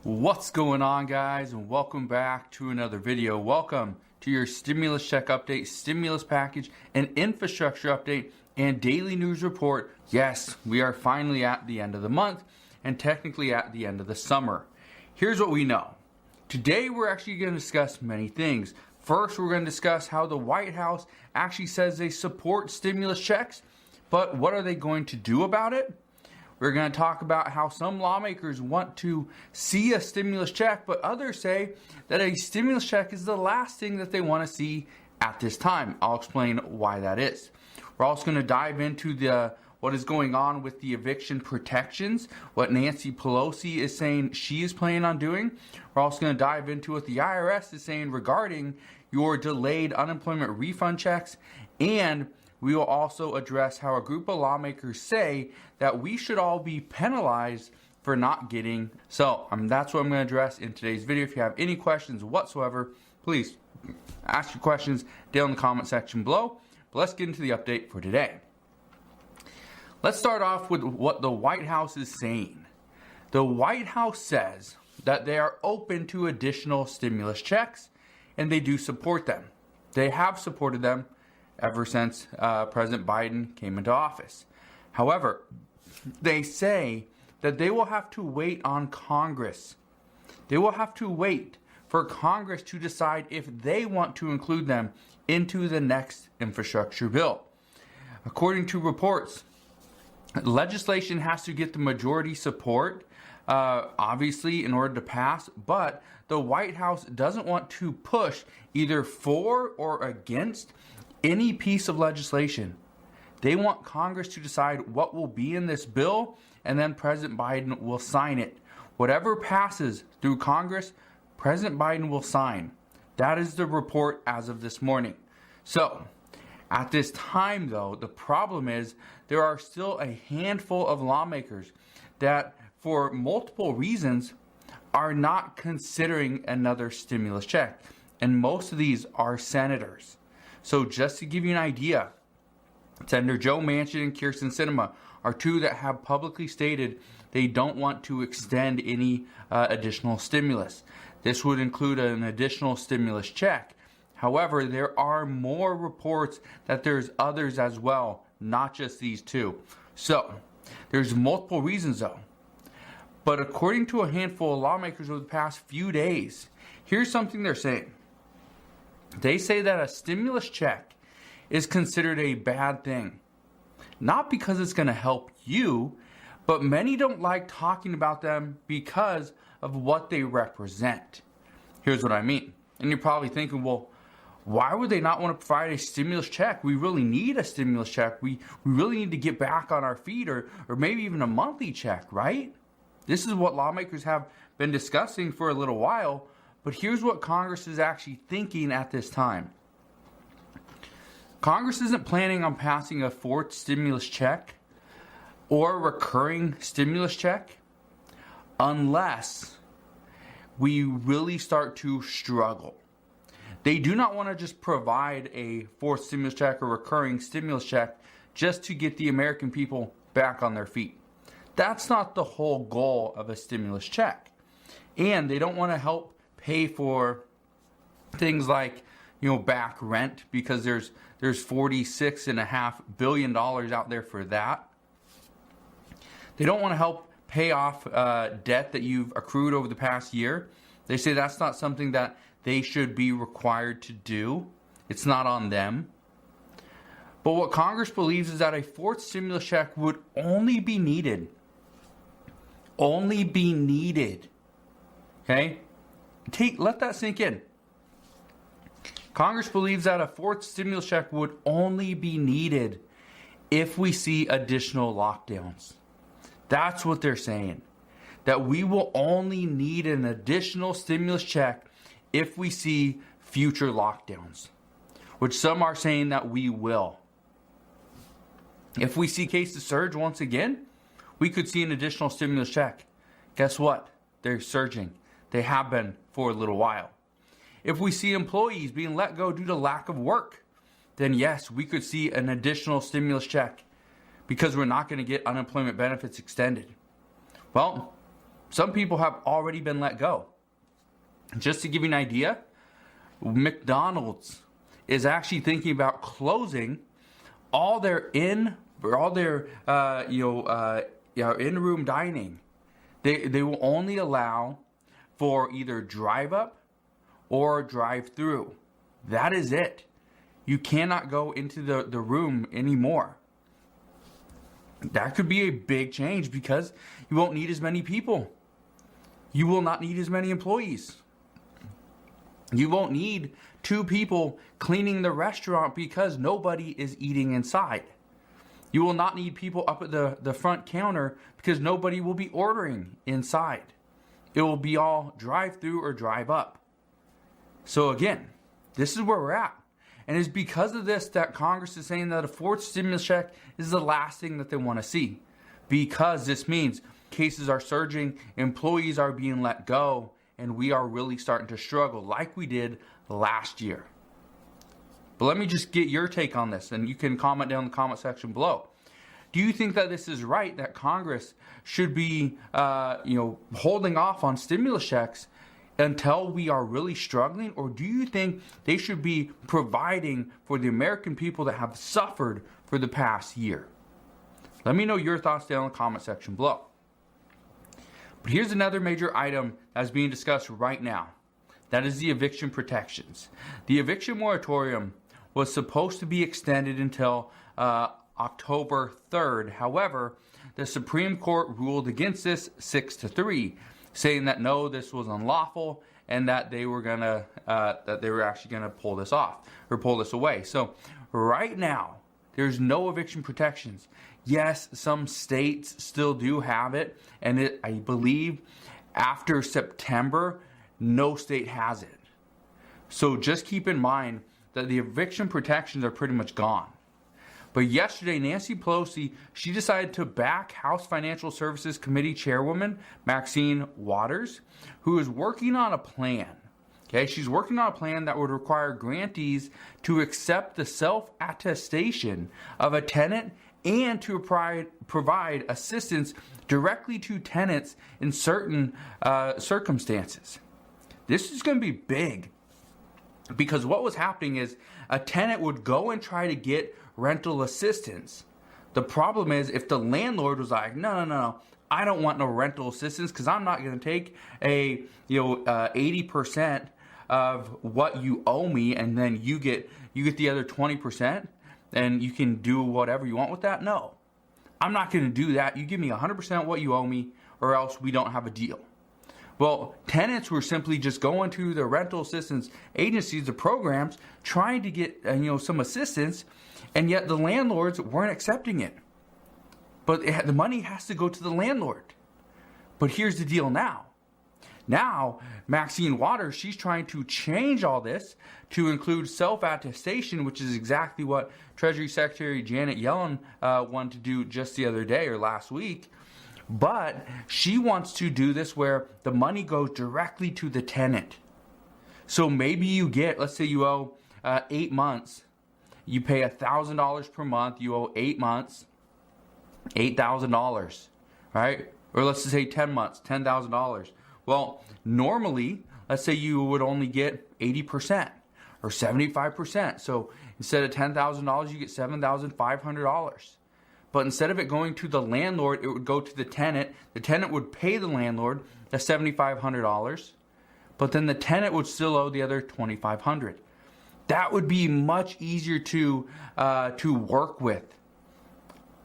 What's going on, guys, and welcome back to another video. Welcome to your stimulus check update, stimulus package, and infrastructure update and daily news report. Yes, we are finally at the end of the month and technically at the end of the summer. Here's what we know. Today we're actually going to discuss many things. First, we're going to discuss how the White House actually says they support stimulus checks, but what are they going to do about it? We're going to talk about how some lawmakers want to see a stimulus check, but others say that a stimulus check is the last thing that they want to see at this time. I'll explain why that is. We're also going to dive into what is going on with the eviction protections, what Nancy Pelosi is saying she is planning on doing. We're also going to dive into what the IRS is saying regarding your delayed unemployment refund checks, and we will also address how a group of lawmakers say that we should all be penalized for not getting. So that's what I'm going to address in today's video. If you have any questions whatsoever, please ask your questions down in the comment section below. But let's get into the update for today. Let's start off with what the White House is saying. The White House says that they are open to additional stimulus checks, and they do support them. They have supported them ever since President Biden came into office. However, they say that they will have to wait on Congress. They will have to wait for Congress to decide if they want to include them into the next infrastructure bill. According to reports, legislation has to get the majority support, obviously, in order to pass, but the White House doesn't want to push either for or against any piece of legislation. They want Congress to decide what will be in this bill, and then President Biden will sign it. Whatever passes through Congress, President Biden will sign. That is the report as of this morning. So, at this time though, the problem is there are still a handful of lawmakers that, for multiple reasons, are not considering another stimulus check. And most of these are senators. So just to give you an idea, Senator Joe Manchin and Kyrsten Sinema are two that have publicly stated they don't want to extend any additional stimulus. This would include an additional stimulus check. However, there are more reports that there's others as well, not just these two. So there's multiple reasons though. But according to a handful of lawmakers over the past few days, here's something they're saying. They say that a stimulus check is considered a bad thing. Not because it's going to help you, but many don't like talking about them because of what they represent. Here's what I mean. And you're probably thinking, well, why would they not want to provide a stimulus check? We really need a stimulus check. We really need to get back on our feet, or maybe even a monthly check, right? This is what lawmakers have been discussing for a little while. But here's what Congress is actually thinking at this time. Congress isn't planning on passing a fourth stimulus check or a recurring stimulus check unless we really start to struggle. They do not want to just provide a fourth stimulus check or recurring stimulus check just to get the American people back on their feet. That's not the whole goal of a stimulus check. And they don't want to help pay for things like, back rent, because there's $46.5 billion out there for that. They don't want to help pay off debt that you've accrued over the past year. They say that's not something that they should be required to do. It's not on them. But what Congress believes is that a fourth stimulus check would only be needed. Only be needed. Okay? Let that sink in. Congress believes that a fourth stimulus check would only be needed if we see additional lockdowns. That's what they're saying. That we will only need an additional stimulus check if we see future lockdowns, which some are saying that we will. If we see cases surge once again, we could see an additional stimulus check. Guess what? They're surging. They have been for a little while. If we see employees being let go due to lack of work, then yes, we could see an additional stimulus check because we're not going to get unemployment benefits extended. Well, Some people have already been let go. Just to give you an idea, McDonald's is actually thinking about closing all their in-room dining. They will only allow for either drive up or drive through. That is it. You cannot go into the room anymore. That could be a big change because you won't need as many people. You will not need as many employees. You won't need 2 people cleaning the restaurant because nobody is eating inside. You will not need people up at the front counter because nobody will be ordering inside. It will be all drive through or drive up. So again, this is where we're at. And it's because of this that Congress is saying that a 4th stimulus check is the last thing that they want to see. Because this means cases are surging, employees are being let go, and we are really starting to struggle like we did last year. But let me just get your take on this, and you can comment down in the comment section below. Do you think that this is right, that Congress should be holding off on stimulus checks until we are really struggling? Or do you think they should be providing for the American people that have suffered for the past year? Let me know your thoughts down in the comment section below. But here's another major item that's being discussed right now. That is the eviction protections. The eviction moratorium was supposed to be extended until October 3rd. However, the Supreme Court ruled against this 6-3, saying that no, this was unlawful and that they were actually gonna pull this off or pull this away. So right now, there's no eviction protections. Yes, some states still do have it, and I believe after September, no state has it. So just keep in mind that the eviction protections are pretty much gone. But yesterday, Nancy Pelosi, she decided to back House Financial Services Committee Chairwoman Maxine Waters, who is working on a plan. Okay, she's working on a plan that would require grantees to accept the self-attestation of a tenant and to provide assistance directly to tenants in certain circumstances. This is going to be big because what was happening is a tenant would go and try to get rental assistance. The problem is if the landlord was like, no, I don't want no rental assistance because I'm not going to take a 80% of what you owe me, and then you get the other 20%, and you can do whatever you want with that. No, I'm not going to do that. You give me 100% what you owe me, or else we don't have a deal. Well, tenants were simply just going to the rental assistance agencies, the programs, trying to get some assistance, and yet the landlords weren't accepting it. But the money has to go to the landlord. But here's the deal now. Now, Maxine Waters, she's trying to change all this to include self-attestation, which is exactly what Treasury Secretary Janet Yellen wanted to do just the other day or last week. But she wants to do this where the money goes directly to the tenant. So maybe you get, let's say you owe 8 months. You pay $1,000 per month. You owe 8 months, $8,000, right? Or let's just say 10 months, $10,000. Well, normally, let's say you would only get 80% or 75%. So instead of $10,000, you get $7,500. But instead of it going to the landlord, it would go to the tenant. The tenant would pay the landlord the $7,500, but then the tenant would still owe the other $2,500. That would be much easier to work with.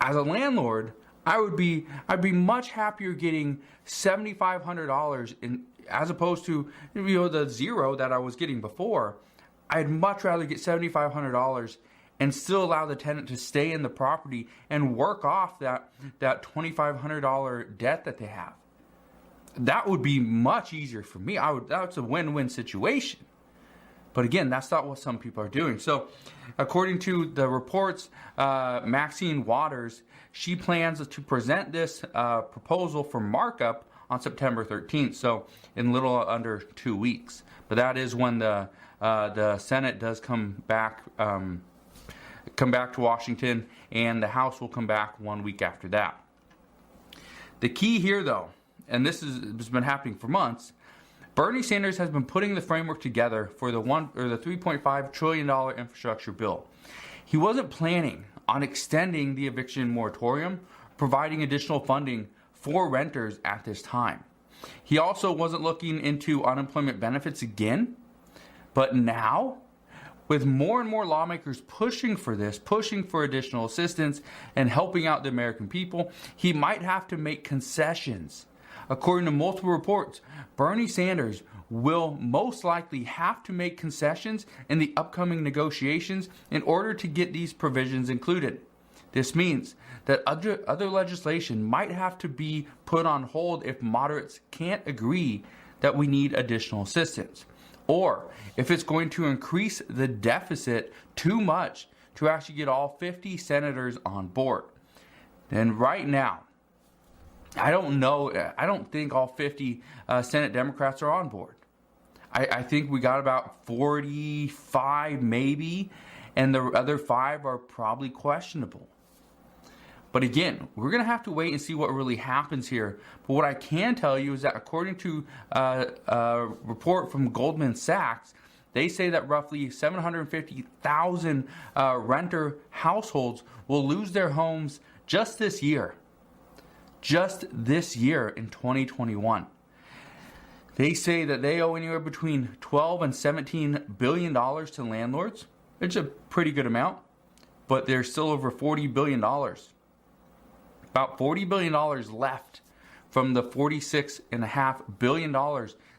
As a landlord, I'd be much happier getting $7,500 as opposed to the zero that I was getting before. I'd much rather get $7,500 and still allow the tenant to stay in the property and work off that $2,500 debt that they have. That would be much easier for me. That's a win-win situation. But again, that's not what some people are doing. So according to the reports, Maxine Waters, she plans to present this proposal for markup on September 13th. So in a little under 2 weeks. But that is when the Senate does come back to Washington, and the House will come back 1 week after that. The key here, though, and this has been happening for months, Bernie Sanders has been putting the framework together for the $3.5 trillion infrastructure bill. He wasn't planning on extending the eviction moratorium, providing additional funding for renters at this time. He also wasn't looking into unemployment benefits again. But now, with more and more lawmakers pushing for this, pushing for additional assistance and helping out the American people, he might have to make concessions. According to multiple reports, Bernie Sanders will most likely have to make concessions in the upcoming negotiations in order to get these provisions included. This means that other legislation might have to be put on hold if moderates can't agree that we need additional assistance, or if it's going to increase the deficit too much to actually get all 50 senators on board. And right now, I don't think all 50 Senate Democrats are on board. I think we got about 45 maybe, and the other 5 are probably questionable. But again, we're going to have to wait and see what really happens here. But what I can tell you is that according to a report from Goldman Sachs, they say that roughly 750,000 renter households will lose their homes just this year. Just this year in 2021. They say that they owe anywhere between $12 and $17 billion to landlords. It's a pretty good amount, but there's still over $40 billion. About $40 billion left from the $46.5 billion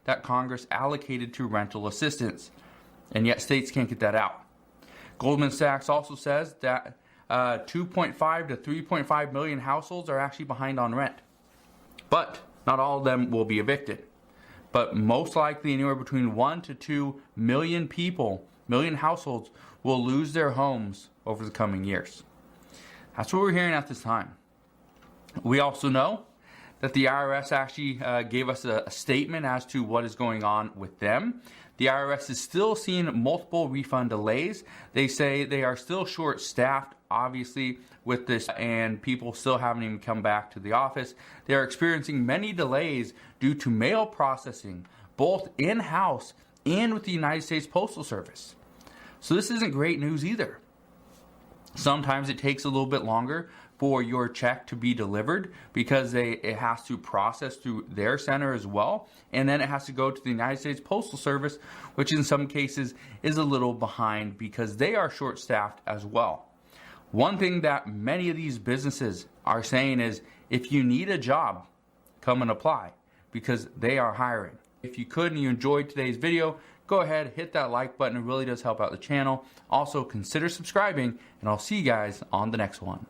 that Congress allocated to rental assistance. And yet states can't get that out. Goldman Sachs also says that 2.5 to 3.5 million households are actually behind on rent. But not all of them will be evicted. But most likely anywhere between 1 to 2 million households will lose their homes over the coming years. That's what we're hearing at this time. We also know that the IRS actually gave us a statement as to what is going on with them. The IRS is still seeing multiple refund delays. They say they are still short-staffed, obviously, with this, and people still haven't even come back to the office. They are experiencing many delays due to mail processing, both in-house and with the United States Postal Service. So this isn't great news either. Sometimes it takes a little bit longer for your check to be delivered because it has to process through their center as well, and then it has to go to the United States Postal Service, which in some cases is a little behind because they are short-staffed as well. One thing that many of these businesses are saying is, if you need a job, come and apply, because they are hiring. If you could and you enjoyed today's video, go ahead, hit that like button. It really does help out the channel. Also, consider subscribing, and I'll see you guys on the next one.